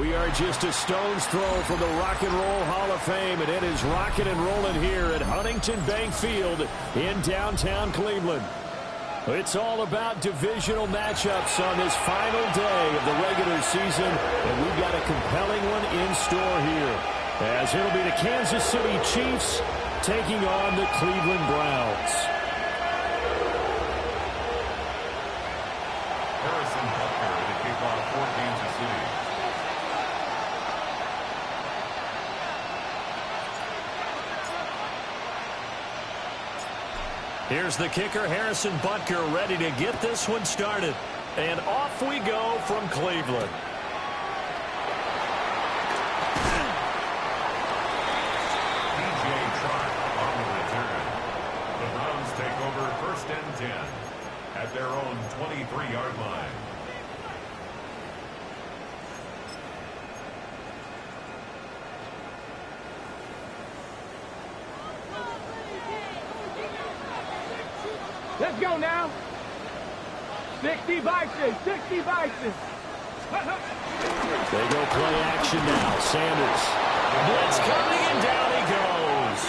We are just a stone's throw from the Rock and Roll Hall of Fame, and it is rocking and rolling here at Huntington Bank Field in downtown Cleveland. It's all about divisional matchups on this final day of the regular season, and we've got a compelling one in store here, as it'll be the Kansas City Chiefs taking on the Cleveland Browns. Harrison Butker to kick off for Kansas City. Here's the kicker, Harrison Butker, ready to get this one started. And off we go from Cleveland. DJ Chark on the return. The Browns take over 1st and 10 at their own 23-yard line. Let's go now. 60 Bison, 60 Bison. They go play action now. Sanders. Blitz coming, and down he goes.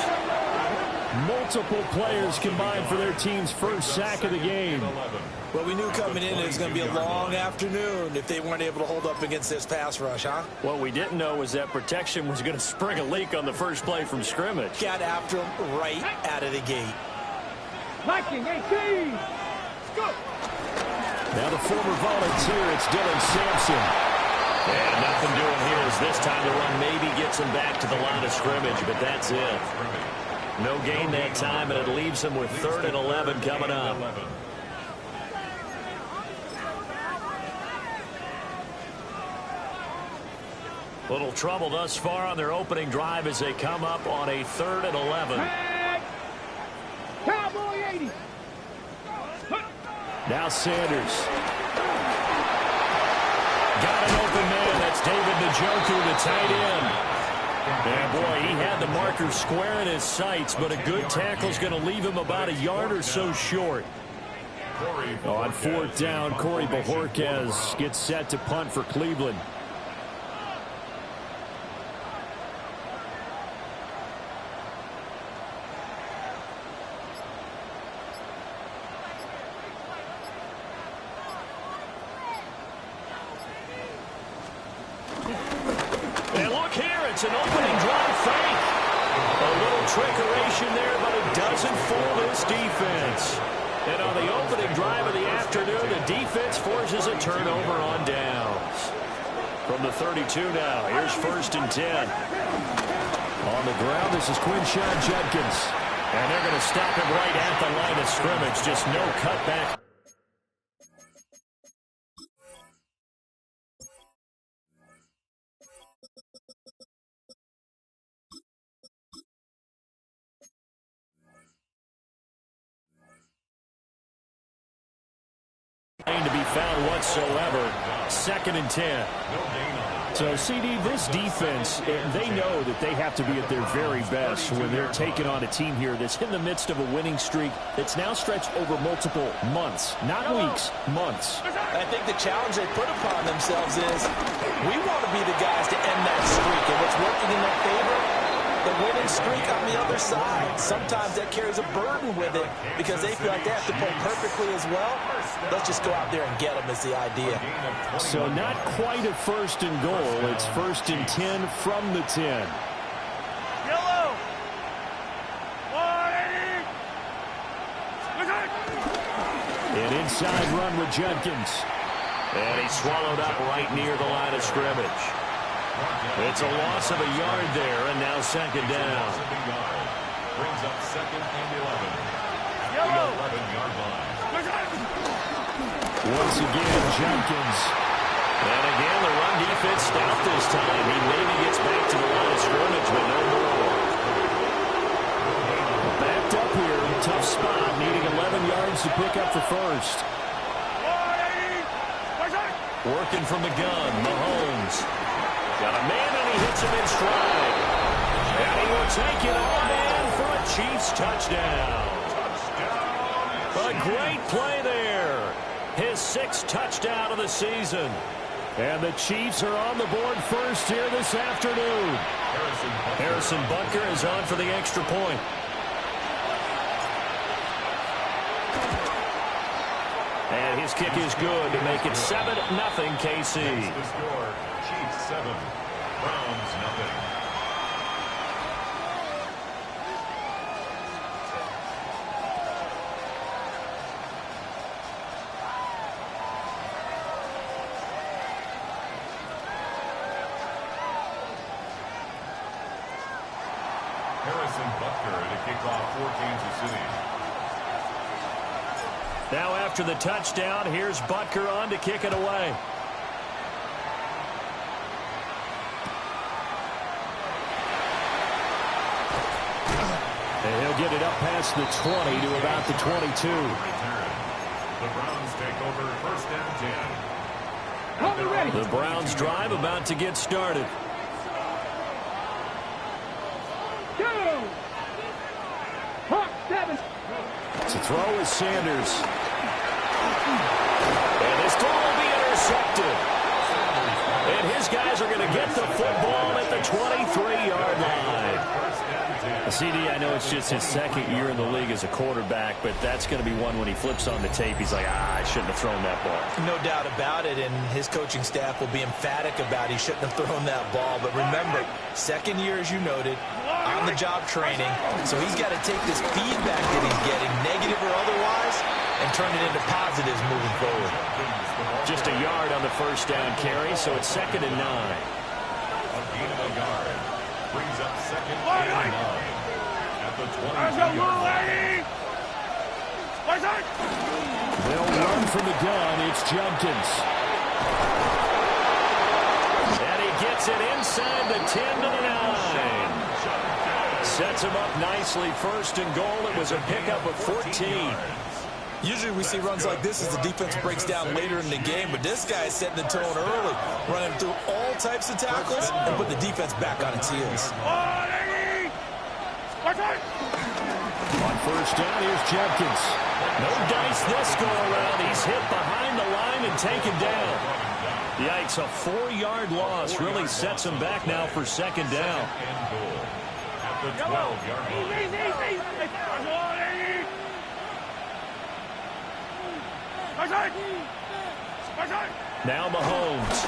Multiple players combined for their team's first sack of the game. Well, we knew coming in it was going to be a long afternoon if they weren't able to hold up against this pass rush, huh? What we didn't know was that protection was going to spring a leak on the first play from scrimmage. Got after him right out of the gate. Viking 18. Let's go. Now the former volunteer, it's Dylan Sampson. And nothing doing here as this time the run maybe gets him back to the line of scrimmage, but that's it. No gain that time, and it leaves him with 3rd and 11 coming up. Little trouble thus far on their opening drive as they come up on a 3rd and 11. Cowboy 80. Now Sanders. Got an open man. That's David Njoku, the tight end. And boy, he had the marker square in his sights, but a good tackle is going to leave him about a yard or so short. On 4th down, Corey Bojorquez gets set to punt for Cleveland. It's an opening drive fake. A little trickeration there, but it doesn't fool this defense. And on the opening drive of the afternoon, the defense forces a turnover on downs. From the 32 now, here's 1st and 10. On the ground, this is Quinshawn Judkins. And they're going to stop him right at the line of scrimmage. Just no cutback. To be found whatsoever. 2nd and 10. So, CD, this defense, they know that they have to be at their very best when they're taking on a team here that's in the midst of a winning streak that's now stretched over multiple months. Not weeks, months. I think the challenge they put upon themselves is we want to be the guys to end that streak. And what's working in their favor? The winning streak on the other side. Sometimes that carries a burden with it because they feel like they have to play perfectly as well. Let's just go out there and get them is the idea. So not quite a 1st and goal. It's 1st and 10 from the 10. Yellow. 180. An inside run with Judkins. And he's swallowed up right near the line of scrimmage. It's a loss of a yard there, and now 2nd down. Brings up 2nd and 11. Yellow. 11-yard line. Once again, Judkins. And again, the run defense stout this time. He maybe gets back to the line of scrimmage, but no more. Backed up here, tough spot, needing 11 yards to pick up the 1st. Working from the gun, Mahomes. Got a man, and he hits him in stride. And he will take it all in for a Chiefs touchdown. A great play there. His 6th touchdown of the season. And the Chiefs are on the board first here this afternoon. Harrison Butker is on for the extra point. And his kick is good to make it 7-0 KC. The score, Chiefs 7, Browns 0. Harrison Butker to kick off for Kansas City. Now after the touchdown, here's Butker on to kick it away. And he'll get it up past the 20 to about the 22. The Browns take over first and 10. The Browns drive about to get started. To throw is Sanders. And this throw will be intercepted. And his guys are going to get the football at the 23-yard line. CD, I know it's just his second year in the league as a quarterback, but that's going to be one when he flips on the tape. He's like, I shouldn't have thrown that ball. No doubt about it, and his coaching staff will be emphatic about he shouldn't have thrown that ball. But remember, second year, as you noted, on-the-job training, so he's got to take this feedback that he's getting, negative or otherwise, and turn it into positives moving forward. Just a yard on the first down carry, so it's 2nd and 9. A gain of a yard brings up 2nd and 9 at the 22-yard line. They'll run from the gun. It's Jenkins. And he gets it inside the 10 to the 9. Sets him up nicely. 1st and goal. It was a pickup of 14. Usually we see runs like this as the defense breaks down later in the game, but this guy is setting the tone early, running through all types of tackles and put the defense back on its heels. On first down, here's Jenkins. No dice this go around. He's hit behind the line and taken down. Yikes, a 4-yard loss really sets him back now for 2nd down. At the 12-yard line. Now Mahomes.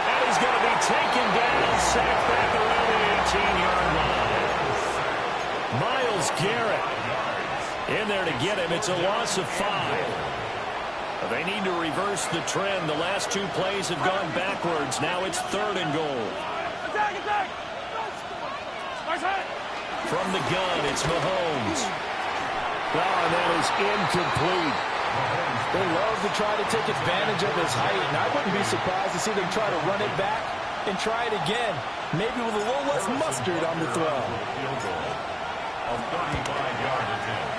And he's going to be taken down, sacked back around the 18-yard line. Myles Garrett in there to get him. It's a loss of 5. They need to reverse the trend. The last 2 plays have gone backwards. Now it's 3rd and goal. From the gun, it's Mahomes. Oh, and that is incomplete. They love to try to take advantage of his height, and I wouldn't be surprised to see them try to run it back and try it again, maybe with a little less mustard on the throw.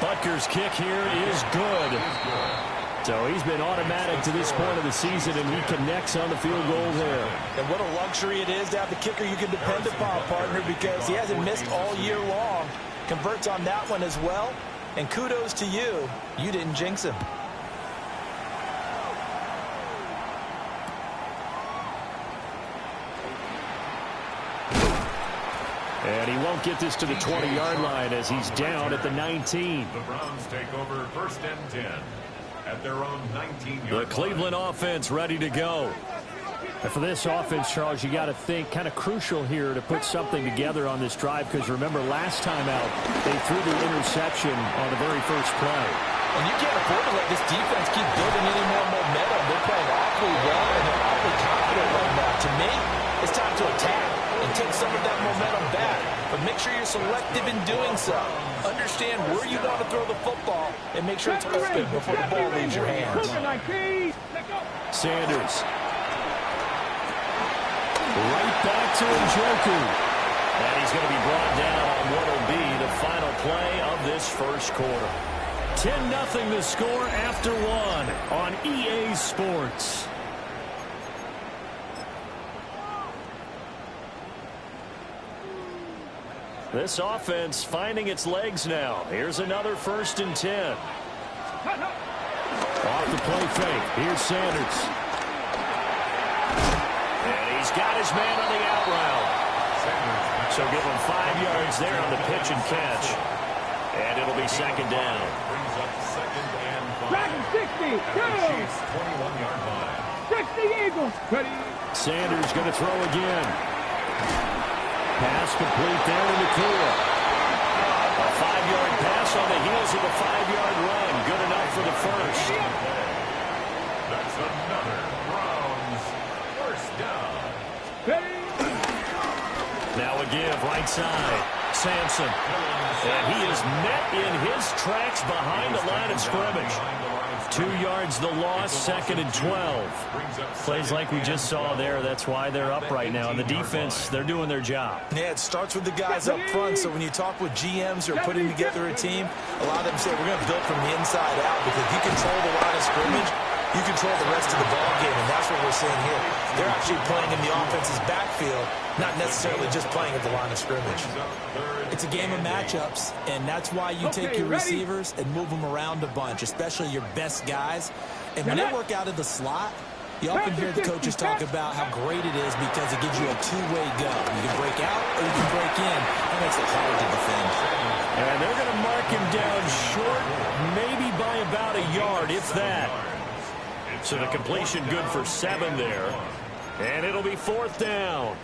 Butker's kick here is good. So he's been automatic to this point of the season, and he connects on the field goal there. And what a luxury it is to have the kicker you can depend upon, partner, because he hasn't missed all year long. Converts on that one as well. And kudos to you. You didn't jinx him. And he won't get this to the 20-yard line as he's down at the 19. The Browns take over 1st and 10 at their own 19-yard line. The Cleveland offense ready to go. And for this offense, Charles, you got to think kind of crucial here to put something together on this drive, because remember last time out they threw the interception on the very first play. And you can't afford to let this defense keep building any more momentum. They're playing awfully well and they're awfully confident right now. To me, it's time to attack and take some of that momentum back. But make sure you're selective in doing so. Understand where you want to throw the football and make sure it's open before the ball leaves your hands. Sanders. Right back to Njoku. And he's going to be brought down on what will be the final play of this first quarter. 10-0 the score after 1 on EA Sports. This offense finding its legs now. Here's another 1st and 10. Off the play fake. Here's Sanders. And he's got his man on the out route. So give him 5 yards there on the pitch and catch. And it'll be second down. Brings up second and 5. Dragon 60, At the Chiefs' 21-yard line. 60 Eagles. Ready. Sanders going to throw again. Pass complete there to McClure. A 5-yard pass on the heels of a 5-yard run. Good enough for the first. That's another Browns first down. Ready. Now a give, right side. Sampson. And he is met in his tracks behind the line of scrimmage. 2 yards the loss, second and 12. Plays like we just saw there. That's why they're up right now. And the defense, they're doing their job. Yeah, it starts with the guys up front. So when you talk with GMs who are putting together a team, a lot of them say we're going to build from the inside out because if you control the line of scrimmage, you control the rest of the ball game, and that's what we're seeing here. They're actually playing in the offense's backfield, not necessarily just playing at the line of scrimmage. It's a game of matchups, and that's why you take your receivers and move them around a bunch, especially your best guys. And when they work out of the slot, you often hear the coaches talk about how great it is because it gives you a two-way go. You can break out or you can break in. That makes it hard to defend. And they're going to mark him down short, maybe by about a yard, if that. So the completion good for 7 there. And it'll be fourth down.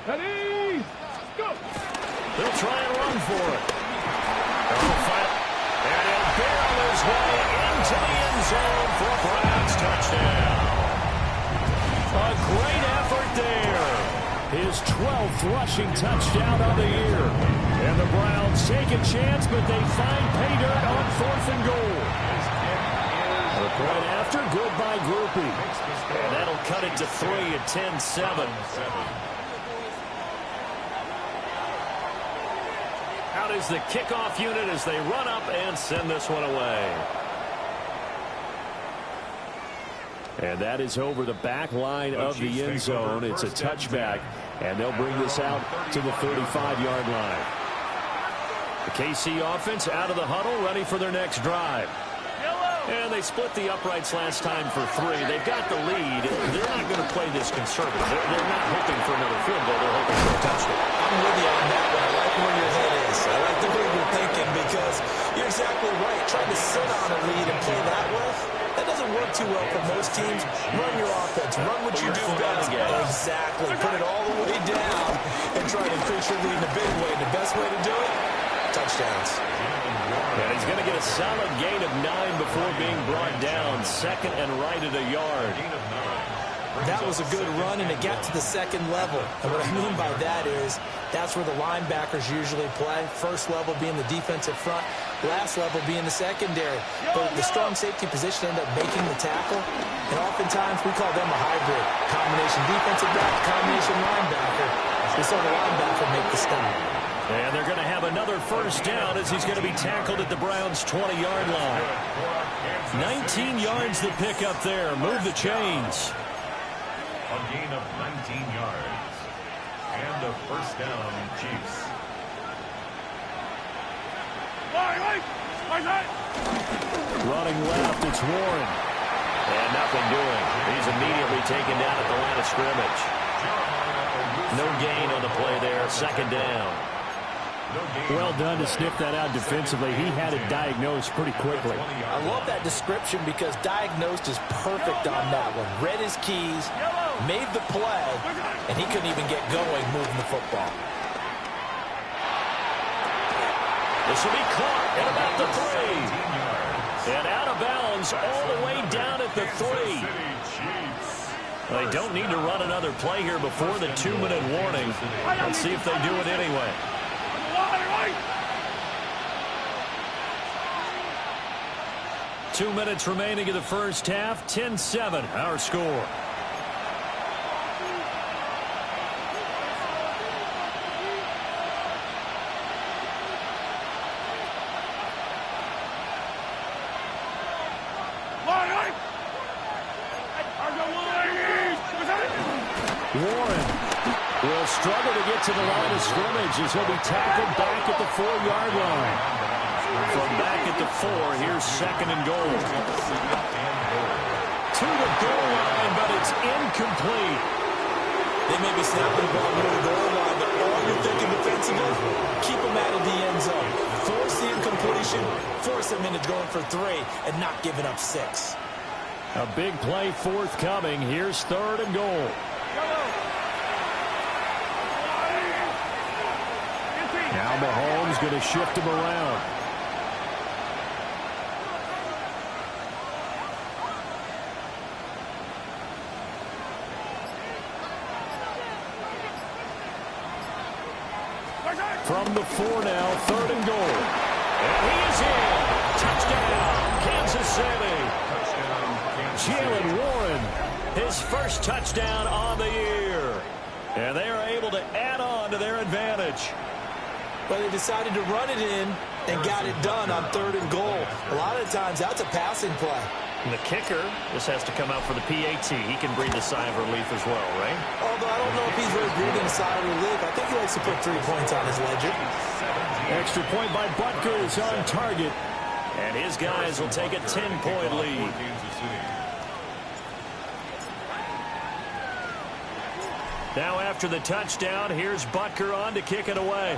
Ready. Go. They'll try and run for it. And he'll barrel his way into the end zone for a Browns touchdown. A great effort there. His 12th rushing touchdown of the year. And the Browns take a chance, but they find pay dirt on 4th and goal. The point after, good by Groupie. And that'll cut it to 3 at 10-7. Out is the kickoff unit as they run up and send this one away. And that is over the back line of the end zone. It's a touchback, and they'll bring this out to the 35-yard line. The KC offense out of the huddle, ready for their next drive. And they split the uprights last time for 3. They've got the lead. They're not going to play this conservative. They're not hoping for another field goal. They're hoping for a touchdown. I'm with you on that one. I like where your head is. I like the way you're thinking because you're exactly right. Trying to sit on a lead and play that way, that doesn't work too well for most teams. Run your offense. Run what you do best. Exactly. Put it all the way down and try to increase your lead in a big way. The best way to do it, touchdowns. And he's going to get a solid gain of 9 before being brought down. Second and right at a yard. That was a good run, and it got to the second level. And what I mean by that is that's where the linebackers usually play. First level being the defensive front, last level being the secondary. But the strong safety position ended up making the tackle. And oftentimes we call them a hybrid. Combination defensive back, combination linebacker. We saw the linebacker make the stop. And they're going to have another first down as he's going to be tackled at the Browns' 20-yard line. 19 yards the pick up there. Move the chains. A gain of 19 yards. And a first down, Chiefs. Running left, it's Warren. And nothing doing. He's immediately taken down at the line of scrimmage. No gain on the play there. Second down. Well done to sniff that out defensively. He had it diagnosed pretty quickly. I love that description because diagnosed is perfect on that one. Read his keys, made the play, and he couldn't even get going moving the football. This will be caught at about the 3. And out of bounds all the way down at the 3. They don't need to run another play here before the 2-minute warning. Let's see if they do it anyway. 2 minutes remaining in the first half. 10-7, our score. Warren will struggle to get to the line of scrimmage as he'll be tackled back at the 4-yard line. From back at the 4, here's second and goal. To the goal line, but it's incomplete. They may be snapping the ball near the goal line, but all you're thinking defensively, keep them out of the end zone. Force the incompletion, force them into going for 3, and not giving up 6. A big play forthcoming. Here's third and goal. Now Mahomes going to shift him around. From the 4 now, third and goal. And he is in. Touchdown, Kansas City. Jalen Warren, his first touchdown on the year. And they are able to add on to their advantage. But they decided to run it in and got it done on third and goal. A lot of times, that's a passing play. And the kicker just has to come out for the PAT. He can breathe a sigh of relief as well, right? Although I don't know if he's really breathing a sigh of relief. I think he likes to put 3 points on his ledger. Extra point by Butker is on target. And his guys will take a 10-point lead. Now after the touchdown, here's Butker on to kick it away.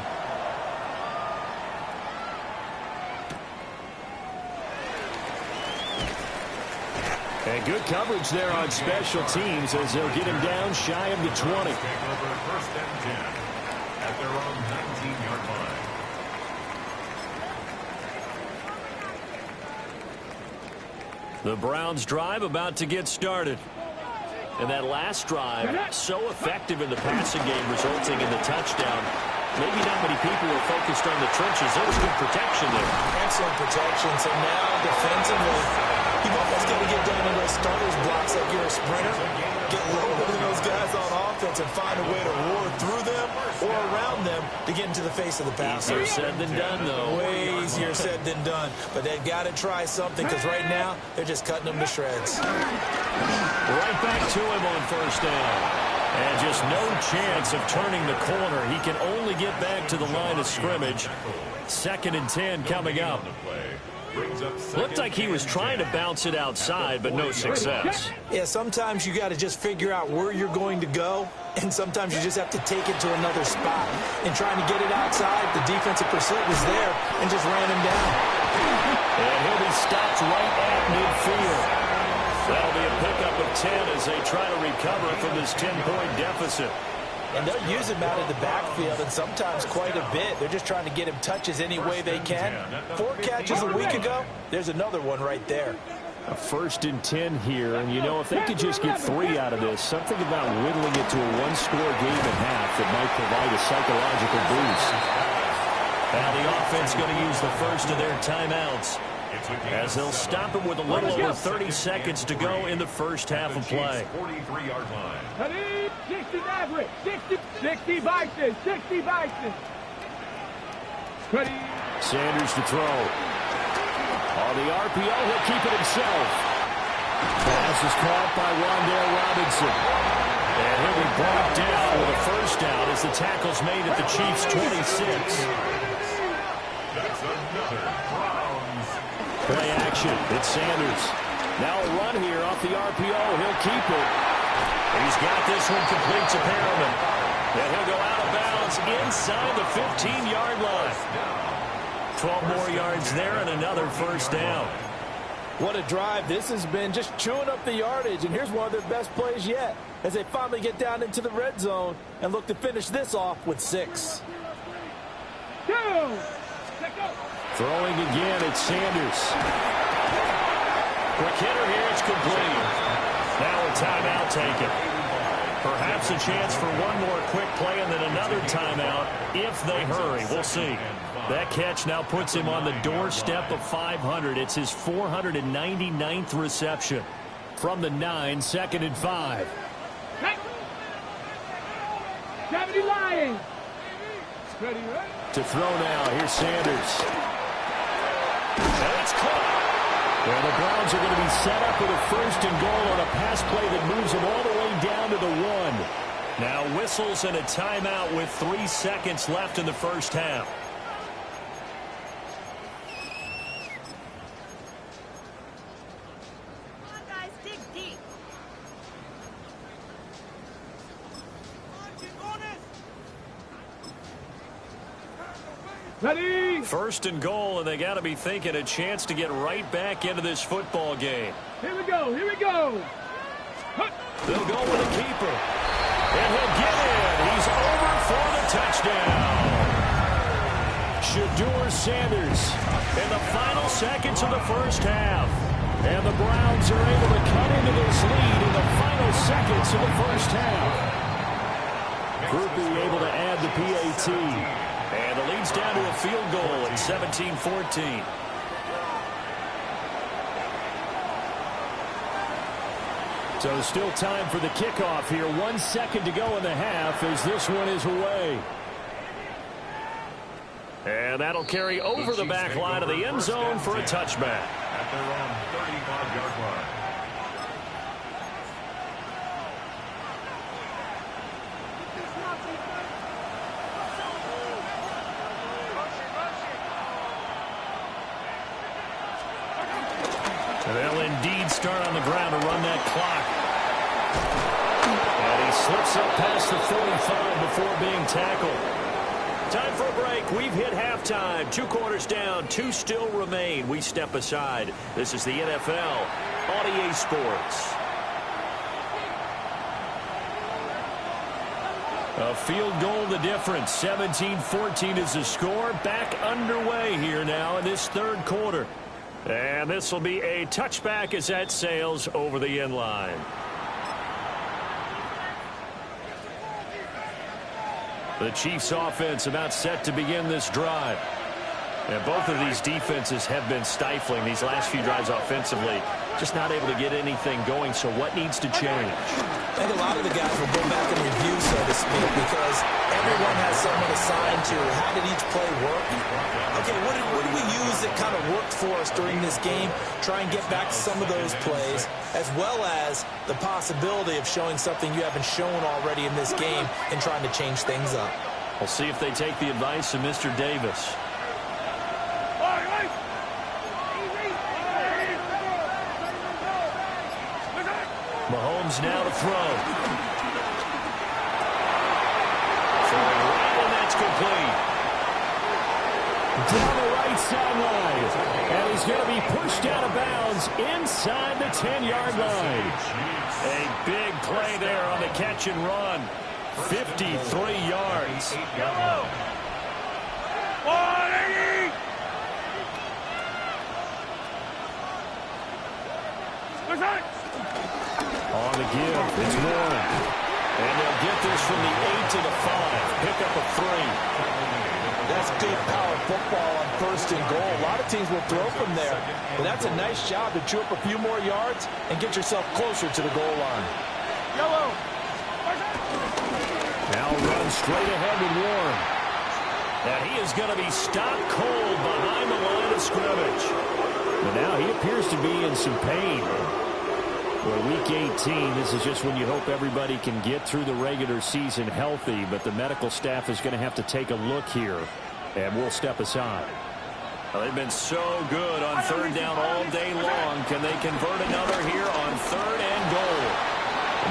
And good coverage there on special teams as they'll get him down shy of the 20. Take over first and 10 at their own 19-yard line. The Browns drive about to get started. And that last drive, so effective in the passing game, resulting in the touchdown. Maybe not many people were focused on the trenches. There was good protection there. Excellent protection. So now, defensively, you've almost got to get down to those starters blocks like you're a sprinter. Get lower than those guys on offense and find a way to roar through them or around them to get into the face of the passer. Easier said than done, though. Way easier said than done. But they've got to try something because right now, they're just cutting them to shreds. Right back to him on first down. And just no chance of turning the corner. He can only get back to the line of scrimmage. Second and 10 coming up. Looked like he was trying to bounce it outside, but no success. Yeah, sometimes you got to just figure out where you're going to go, and sometimes you just have to take it to another spot. And trying to get it outside, the defensive pursuit was there and just ran him down. And he'll be stopped right at midfield. That'll be a pickup of 10 as they try to recover from this 10-point deficit. And they'll use him out of the backfield, and sometimes quite a bit. They're just trying to get him touches any way they can. 4 catches a week ago, there's another one right there. A first and 10 here, and you know, if they could just get 3 out of this, something about whittling it to a 1-score game at half that might provide a psychological boost. Now the offense going to use the first of their timeouts as they'll stop it with a little over 30 seconds to go in the first half of play. 43-yard line. 60 average, 60 Bison, 60 Bison. Sanders to throw. On the RPO, he'll keep it himself. Pass is caught by Wan'Dale Robinson. And he'll be brought down with a first down as the tackle's made at the Chiefs' 26. That's another Browns. Play action. It's Sanders. Now a run here off the RPO. He'll keep it. He's got this one complete to Perriman. And he'll go out of bounds inside the 15-yard line. 12 more yards there and another first down. What a drive this has been, just chewing up the yardage. And here's one of their best plays yet as they finally get down into the red zone and look to finish this off with 6. Throwing again, it's Sanders. Quick hitter here, it's complete. Now a timeout taken. Perhaps a chance for one more quick play and then another timeout if they hurry. We'll see. That catch now puts him on the doorstep of 500. It's his 499th reception. From the 9, second and 5. 70 Lions. Ready, right? To throw now, here's Sanders. And it's caught. And the Browns are going to be set up with a first and goal on a pass play that moves them all the way down to the 1. Now whistles and a timeout with 3 seconds left in the first half. Come on, guys, dig deep. Ready? First and goal, and they got to be thinking a chance to get right back into this football game. Here we go. Here we go. They'll go with a keeper. And he'll get in. He's over for the touchdown. Shedeur Sanders in the final seconds of the first half. And the Browns are able to cut into this lead in the final seconds of the first half. Groupie able to add the PAT. And the lead's down to a field goal at 17-14. So still time for the kickoff here. 1 second to go in the half as this one is away. And that'll carry over the back line of the end zone for a touchback. At their own 35-yard line. They'll indeed start on the ground to run that clock. And he slips up past the 45 before being tackled. Time for a break. We've hit halftime. 2 quarters down. 2 still remain. We step aside. This is the NFL on EA Sports. A field goal the difference. 17-14 is the score. Back underway here now in this third quarter. And this will be a touchback as that sails over the end line. The Chiefs offense about set to begin this drive. And both of these defenses have been stifling these last few drives offensively. Just not able to get anything going, so what needs to change? I think a lot of the guys will go back and review, so to speak, because everyone has someone assigned to how did each play work. Okay, what did we use that kind of worked for us during this game? Try and get back to some of those plays, as well as the possibility of showing something you haven't shown already in this game and trying to change things up. We'll see if they take the advice of Mr. Davis. Mahomes now to throw. Throwing right, and that's complete. Down the right sideline. And he's going to be pushed out of bounds inside the 10-yard line. A big play there on the catch and run. 53 yards. On the give, it's Warren. And they'll get this from the 8 to the 5. Pick up a 3. That's good power football on first and goal. A lot of teams will throw from there, but that's a nice job to chew up a few more yards and get yourself closer to the goal line. Yellow. Now run straight ahead with Warren. And he is going to be stopped cold behind the line of scrimmage. But now he appears to be in some pain. Well, week 18, this is just when you hope everybody can get through the regular season healthy, but the medical staff is going to have to take a look here, and we'll step aside. Well, they've been so good on third down all day long. Can they convert another here on third and goal?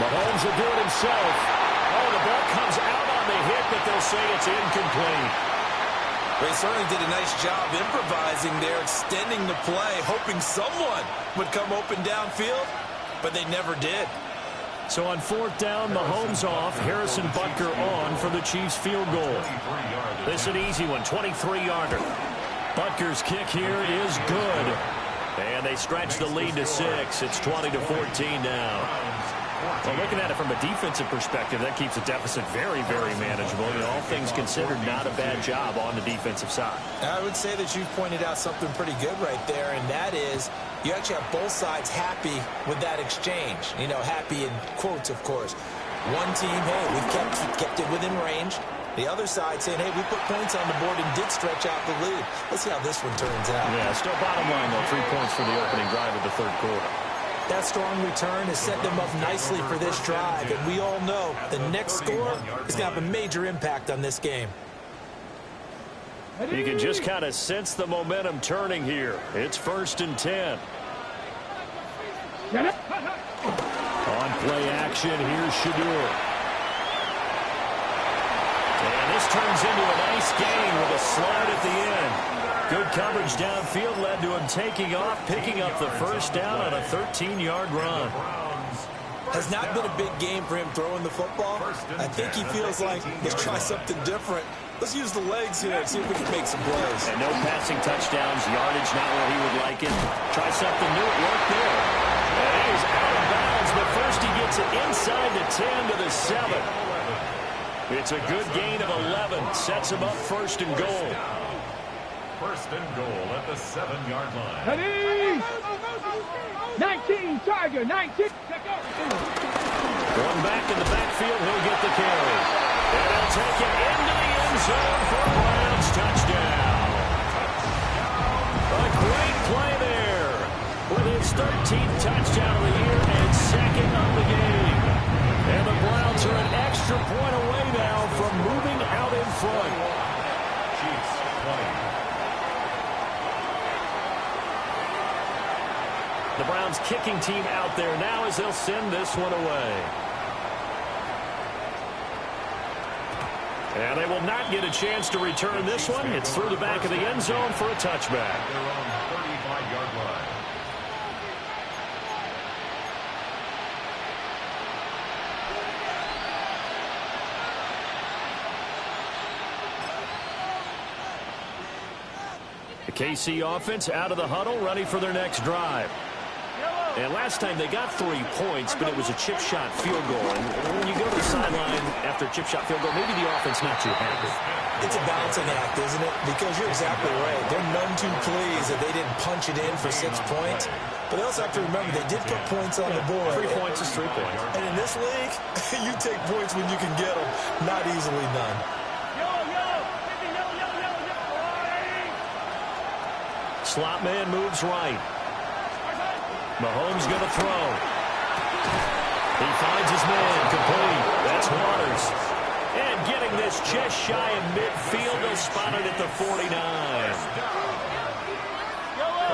Mahomes will do it himself. Oh, the ball comes out on the hit, but they'll say it's incomplete. They certainly did a nice job improvising there, extending the play, hoping someone would come open downfield. But they never did. So on fourth down, Mahomes off, Harrison Butker on for the Chiefs field goal. This is an easy one, 23-yarder. Butker's kick here is good. And they stretch the lead to 6. It's 20-14 now. Well, looking at it from a defensive perspective, that keeps the deficit very, very manageable. You know, all things considered, not a bad job on the defensive side. I would say that you've pointed out something pretty good right there, and that is you actually have both sides happy with that exchange. You know, happy in quotes, of course. One team, hey, we've kept it within range. The other side saying, hey, we put points on the board and did stretch out the lead. Let's see how this one turns out. Yeah, still bottom line, though, 3 points for the opening drive of the third quarter. That strong return has set them up nicely for this drive, and we all know the next score is going to have a major impact on this game. You can just kind of sense the momentum turning here. It's 1st and 10. On play action, here's Shadur. And this turns into a nice gain with a slide at the end. Good coverage downfield led to him taking off, picking up the first down on a 13-yard run. Has not been a big game for him throwing the football. I think he feels like, let's try something different. Let's use the legs here and see if we can make some plays. And no passing touchdowns, yardage not where he would like it. Try something new, it worked there. And he's out of bounds, but first he gets it inside the 10 to the 7. It's a good gain of 11. Sets him up 1st and goal. 1st and goal at the 7-yard line. Ready? 19, Tiger, 19. Going back in the backfield, he'll get the carry. And he'll take it into the end zone for a Browns touchdown. A great play there with his 13th touchdown of the year and 2nd of the game. And the Browns are an extra point away now from moving out in front. Chiefs 20. The Browns kicking team out there now as they'll send this one away. And they will not get a chance to return this one. It's through the back of the end zone for a touchback. Their own 35-yard line. The KC offense out of the huddle, ready for their next drive. And last time they got 3 points, but it was a chip shot field goal. And when you go to the sideline after a chip shot field goal, maybe the offense not too happy. It's a balancing act, isn't it? Because you're exactly right. They're none too pleased that they didn't punch it in for 6 points. But they also have to remember they did put points on the board. 3 points is 3 points. And in this league, you take points when you can get them, not easily done. Slot man moves right. Mahomes going to throw. He finds his man, complete. That's Waters. And getting this just shy of midfield, they'll spot it at the 49.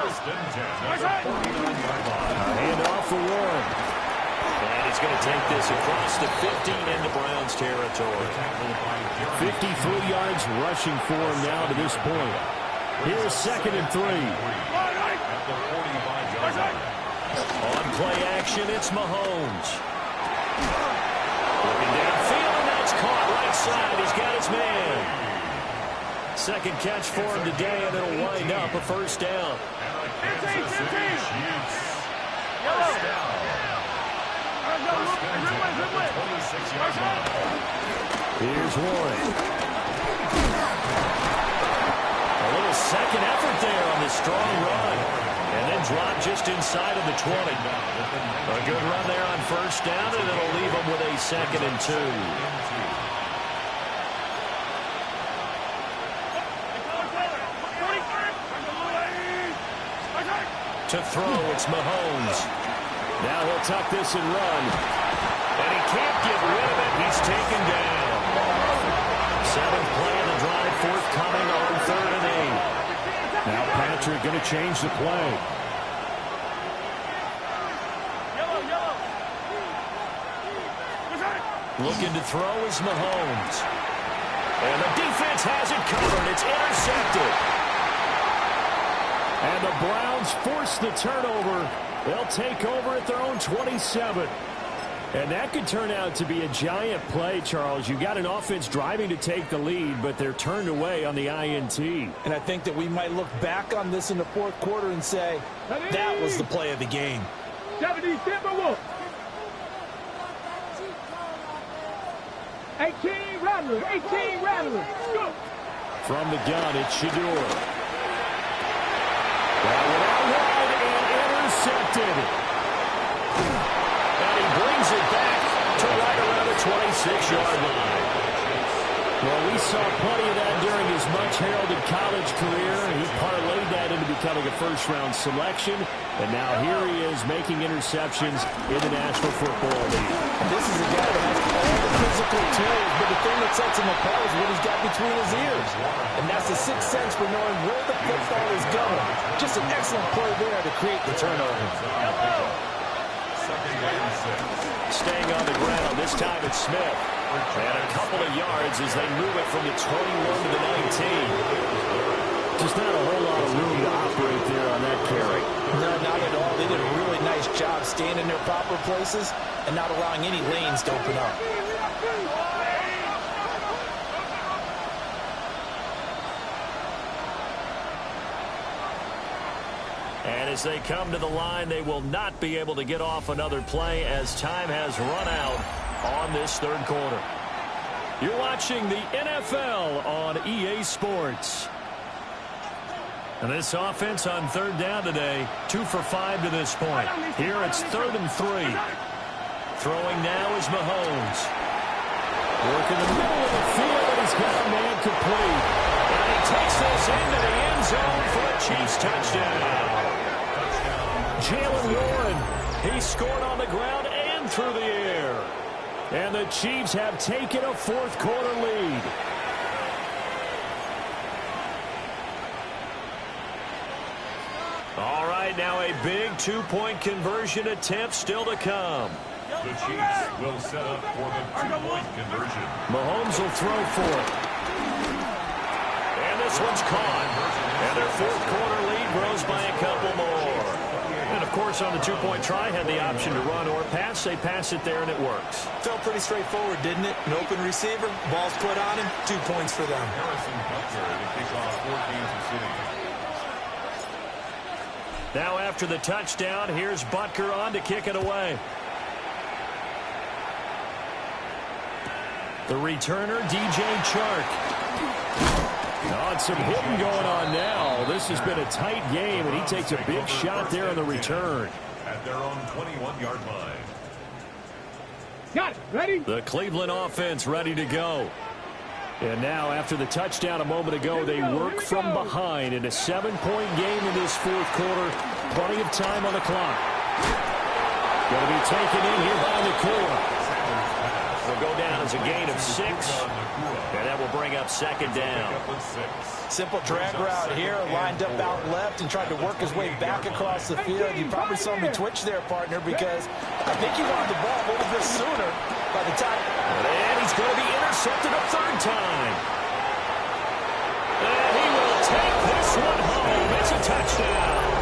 1st and 10 at the 49-yard line. Handoff for Warren. And he's going to take this across the 50 into Browns territory. 53 yards rushing for him now to this point. Here's 2nd and 3. At the 45-yard line. On play action, it's Mahomes. Looking downfield, and that's caught right side. He's got his man. 2nd catch for him today, and it'll wind up a 1st down. Kansas City Chiefs. 1st down. 1st and 10 at the 26-yard line. Here's Warren. A little second effort there on the strong run. And then drop just inside of the 20. A good run there on 1st down, and it'll leave them with a 2nd and 2. To throw, it's Mahomes. Now he'll tuck this and run. And he can't get rid of it. He's taken down. 7th play of the drive, forthcoming on 3rd and 8. Now Patrick going to change the play. Looking to throw is Mahomes. And the defense has it covered. It's intercepted. And the Browns force the turnover. They'll take over at their own 27. And that could turn out to be a giant play, Charles. You got an offense driving to take the lead, but they're turned away on the INT. And I think that we might look back on this in the 4th quarter and say, that was the play of the game. 70 Timberwolves. 18 Rattlers. 18 Rattlers. Go. From the gun, it's Shadur. That went out wide and intercepted. And he brings it back to right around the 26-yard line. Well, we saw plenty of that during his much-heralded college career. He parlayed that into becoming a first-round selection. And now here he is making interceptions in the National Football League. This is a guy that has all the physical tools, but the thing that sets him apart is what he's got between his ears. And that's the sixth sense for knowing where the football is going. Just an excellent play there to create the turnover. Staying on the ground, this time it's Smith. And a couple of yards as they move it from the 21 to the 19. Just not a whole lot of room to operate there on that carry. No, not at all. They did a really nice job staying in their proper places and not allowing any lanes to open up. And as they come to the line, they will not be able to get off another play as time has run out on this third quarter. You're watching the NFL on EA Sports. And this offense on third down today, 2 for 5 to this point. Here it's 3rd and 3. Throwing now is Mahomes. Working the middle of the field, and he's got a man complete. And he takes this into the end zone for a Chiefs touchdown. Jalen Warren, he scored on the ground and through the air. And the Chiefs have taken a fourth quarter lead. All right, now a big 2-point conversion attempt still to come. The Chiefs will set up for the 2-point conversion. Mahomes will throw for it. And this one's caught. And their fourth quarter lead grows by a couple more. And, of course, on the 2-point try, had the option to run or pass. They pass it there, and it works. Felt pretty straightforward, didn't it? An open receiver, ball's put on him, 2 points for them. Harrison Butker to kick off for Kansas City. Now after the touchdown, here's Butker on to kick it away. The returner, DJ Chark. Oh, some hitting going on now. This has been a tight game, and he takes a big shot there on the return. At their own 21-yard line. Got it. Ready? The Cleveland offense ready to go. And now, after the touchdown a moment ago, they work from behind in a 7-point game in this fourth quarter. Plenty of time on the clock. Going to be taken in here by Nakua. Will go down as a gain of 6. And that will bring up second down. Simple drag route here, lined up out left and tried to work his way back across the field. You probably saw me twitch there, partner, because I think he wanted the ball a little bit sooner by the time. And he's going to be intercepted a third time. And he will take this one home. It's a touchdown.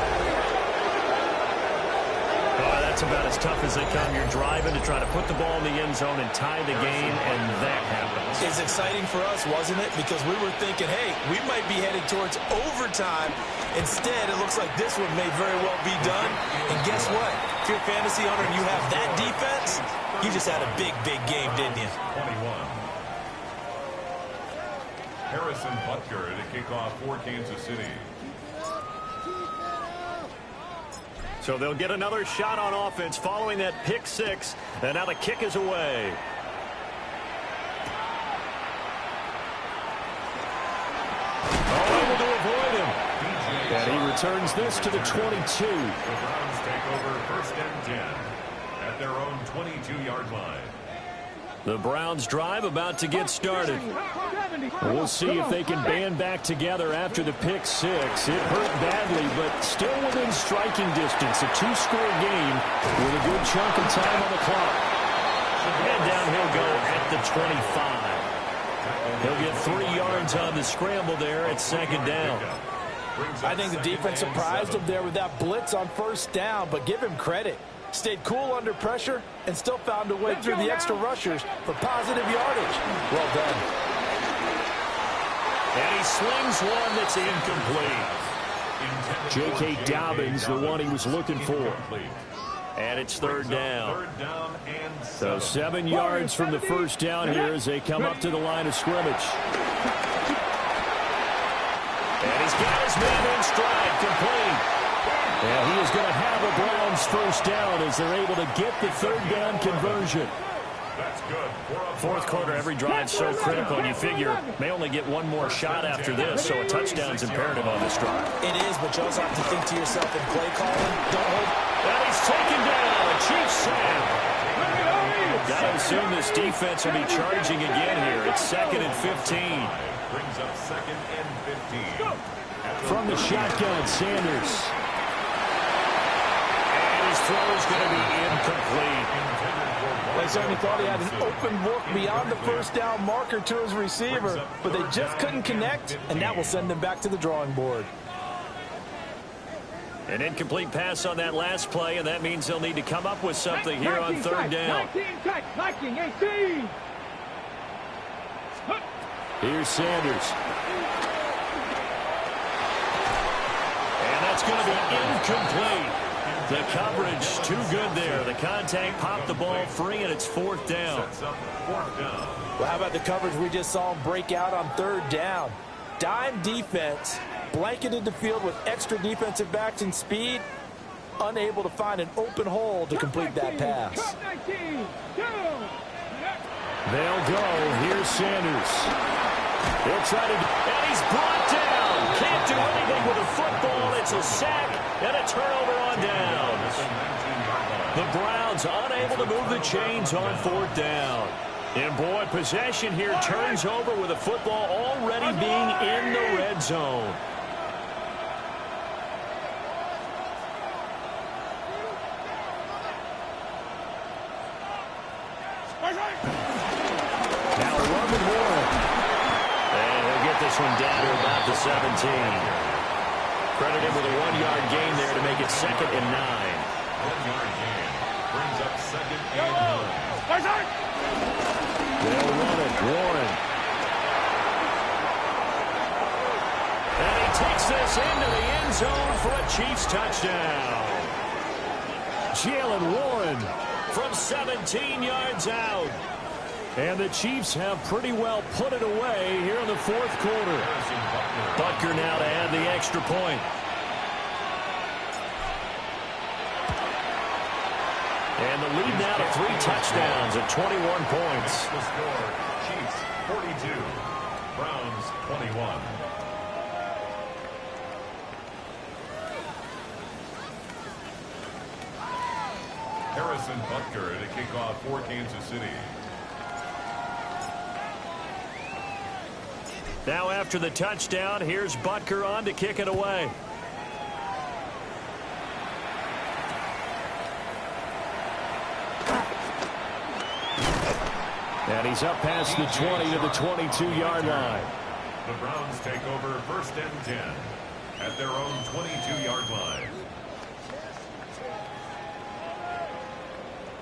That's about as tough as they come. You're driving to try to put the ball in the end zone and tie the game, and that happens. It's exciting for us, wasn't it? Because we were thinking, hey, we might be headed towards overtime. Instead, it looks like this one may very well be done. And guess what? If you're a fantasy owner and you have that defense, you just had a big, big game, didn't you? 21. Harrison Butker to kick off for Kansas City. So they'll get another shot on offense following that pick 6. And now the kick is away. Able to avoid him. And he returns this to the 22. The Browns take over 1st and 10 at their own 22-yard line. The Browns drive about to get started. We'll see if they can band back together after the pick 6. It hurt badly, but still within striking distance. A 2-score game with a good chunk of time on the clock. And down he'll go at the 25. He'll get 3 yards on the scramble there at second down. I think the defense surprised him there with that blitz on first down, but give him credit. Stayed cool under pressure and still found a way through the extra rushers for positive yardage. Well done. And he slings one that's incomplete. J.K. Dobbins, the one he was looking for. And it's third down. So 7 yards from the first down here as they come up to the line of scrimmage. And he's got his man in stride, complete. And he is going to have a Browns first down as they're able to get the third down conversion. That's good. Fourth quarter, every drive so critical, and you figure may only get one more shot after this, so a touchdown's imperative on this drive. It is, but you also have to think to yourself in play calling. Don't hold. And he's taken down. A Chiefs sack. Gotta assume this defense will be charging again here. It's 2nd and 15. Brings up 2nd and 15. From the shotgun, Sanders. And his throw is going to be incomplete. They certainly thought he had an open look beyond the first down marker to his receiver, but they just couldn't connect, and that will send them back to the drawing board. An incomplete pass on that last play, and that means they'll need to come up with something here on 3rd down. 18. Here's Sanders. And that's going to be incomplete. The coverage too good there. The contact popped the ball free, and it's 4th down. Well, how about the coverage we just saw him break out on 3rd down? Dime defense, blanketed the field with extra defensive backs and speed, unable to find an open hole to complete that pass. They'll go. Here's Sanders. He'll try to, and he's brought down. Can't do anything with a football. It's a sack and a turnover on downs. The Browns unable to move the chains on 4th down. And boy, possession here turns over with the football already being in the red zone. Now Roman Warren. And he'll get this one down to about the 17. Credit him with a 1-yard gain there to make it 2nd and 9. 1-yard gain. Brings up 2nd and 9. They'll run it. Warren. And he takes this into the end zone for a Chiefs touchdown. Jalen Warren from 17 yards out. And the Chiefs have pretty well put it away here in the 4th quarter. Butker now to add the extra point. And the lead now to 3 touchdowns at 21 points. The score, Chiefs 42, Browns 21. Harrison Butker to kick off for Kansas City. Now after the touchdown, here's Butker on to kick it away. And he's up past the 20 to the 22-yard line. The Browns take over 1st and 10 at their own 22-yard line.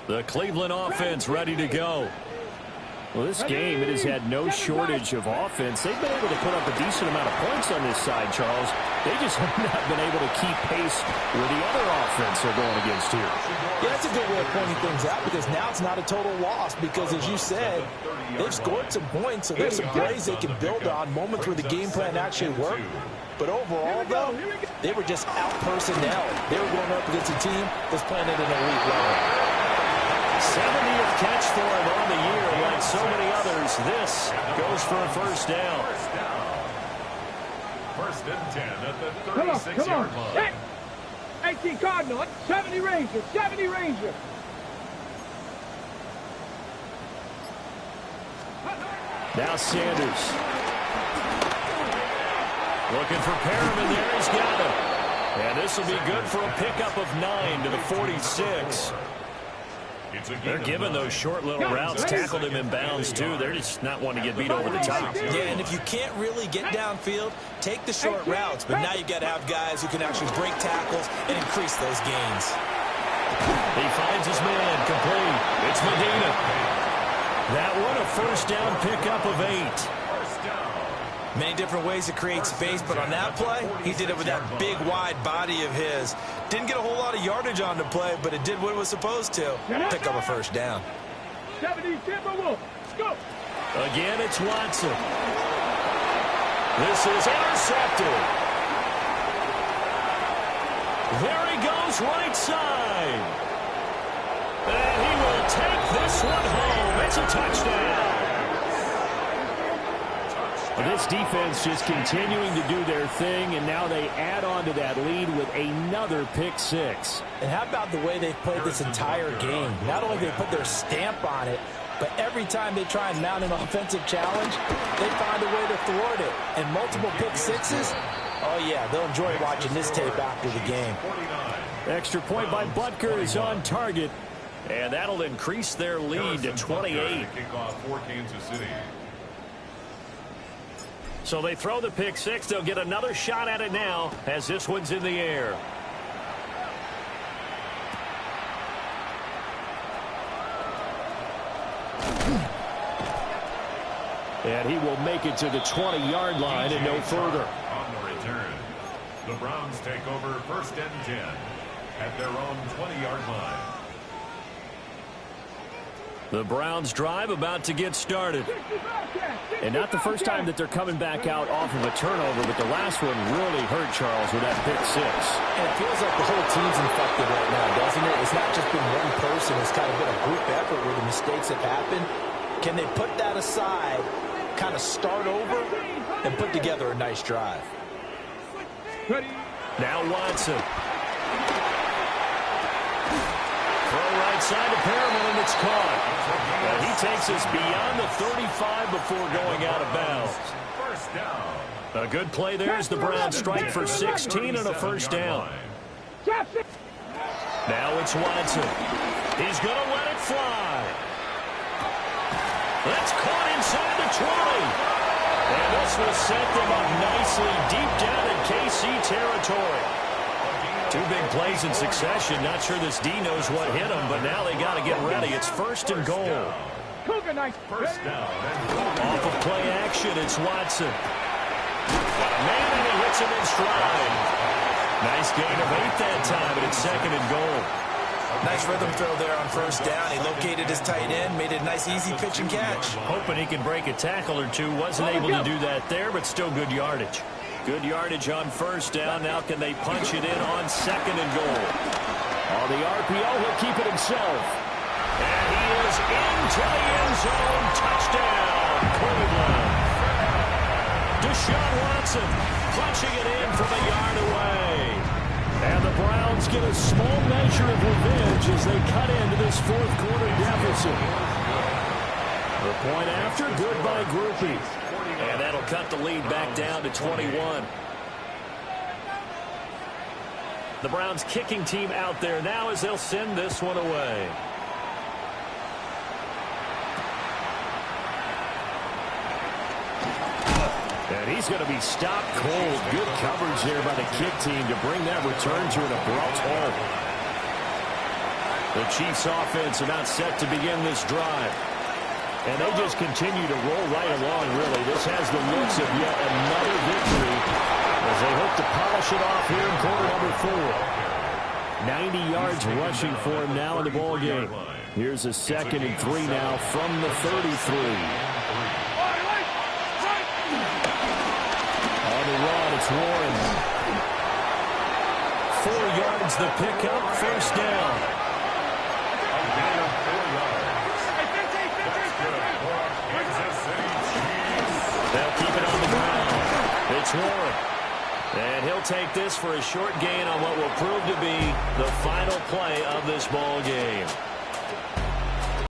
The Cleveland offense ready to go. Well, this game, it has had no shortage of offense. They've been able to put up a decent amount of points on this side, Charles. They just have not been able to keep pace with the other offense they're going against here. Yeah, that's a good way of pointing things out, because now it's not a total loss, because as you said, they've scored some points, so there's some plays they can build on, moments where the game plan actually worked. But overall, though, they were just out-personnel. They were going up against a team that's playing at an elite level. 70th catch for him on the year. Like so many others, this goes for a 1st down. 1st and 10 at the 36-yard line. 18 Cardinal, 70 Ranger, 70 Ranger. Now Sanders. Looking for Perriman there. He's got him. And this will be good for a pickup of 9 to the 46. They're giving those short little routes. Tackled him in bounds, too. They're just not wanting to get beat over the top. Yeah, and if you can't really get downfield, take the short routes. But now you've got to have guys who can actually break tackles and increase those gains. He finds his man complete. It's Medina. That one a 1st down pickup of 8. Many different ways to create space, but on that play, he did it with that big, wide body of his. Didn't get a whole lot of yardage on the play, but it did what it was supposed to. Pick up a 1st down. 70 Timberwolves, go! Again, it's Watson. This is intercepted. There he goes, right side. And he will take this this one home. It's a touchdown. This defense just continuing to do their thing, and now they add on to that lead with another pick six. And how about the way they've played this entire game? Not only they put their stamp on it, but every time they try and mount an offensive challenge, they find a way to thwart it. And multiple pick sixes, oh yeah, they'll enjoy watching this tape after the game. Extra point by Butker is on target, and that'll increase their lead to 28. Kickoff for Kansas City. So they throw the pick six. They'll get another shot at it now as this one's in the air. And he will make it to the 20-yard line and no further. On the return, the Browns take over 1st and 10 at their own 20-yard line. The Browns drive about to get started. And not the first time that they're coming back out off of a turnover, but the last one really hurt Charles with that pick six. And it feels like the whole team's infected right now, doesn't it? It's not just been one person. It's kind of been a group effort where the mistakes have happened. Can they put that aside, kind of start over, and put together a nice drive? Now Watson. Throw right side to Perriman, and it's caught. And he takes us beyond the 35 before going out of bounds. First down. A good play there as the Browns strike for 16 and a first down. Now it's Watson. He's going to let it fly. That's caught inside the 20. And this will set them up nicely deep down in KC territory. Two big plays in succession. Not sure this D knows what hit him, but now they got to get ready. It's 1st and goal. First down. Off of play action, it's Watson. Got a man, and he hits him in stride. Nice gain of 8 that time, and it's 2nd and goal. Nice rhythm throw there on 1st down. He located his tight end, made it a nice, easy pitch and catch. Hoping he could break a tackle or two. Wasn't able to do that there, but still good yardage. Good yardage on 1st down. Now can they punch it in on 2nd and goal? On the RPO, he'll keep it himself. And he is into the end zone. Touchdown, Cleveland. Deshaun Watson punching it in from a yard away. And the Browns get a small measure of revenge as they cut into this 4th quarter deficit. The point after, good by Groupie. And that'll cut the lead back down to 21. The Browns kicking team out there now as they'll send this one away. And he's going to be stopped cold. Good coverage there by the kick team to bring that return to an abrupt halt. The Chiefs offense about set to begin this drive. And they just continue to roll right along, really. This has the looks of yet another victory as they hope to polish it off here in quarter number 4. 90 yards rushing for him now in the ball game. Here's a 2nd and 3 now from the 33. On the run, it's Warren. 4 yards the pickup, 1st down. They'll keep it on the ground. It's Warren. And he'll take this for a short gain on what will prove to be the final play of this ball game.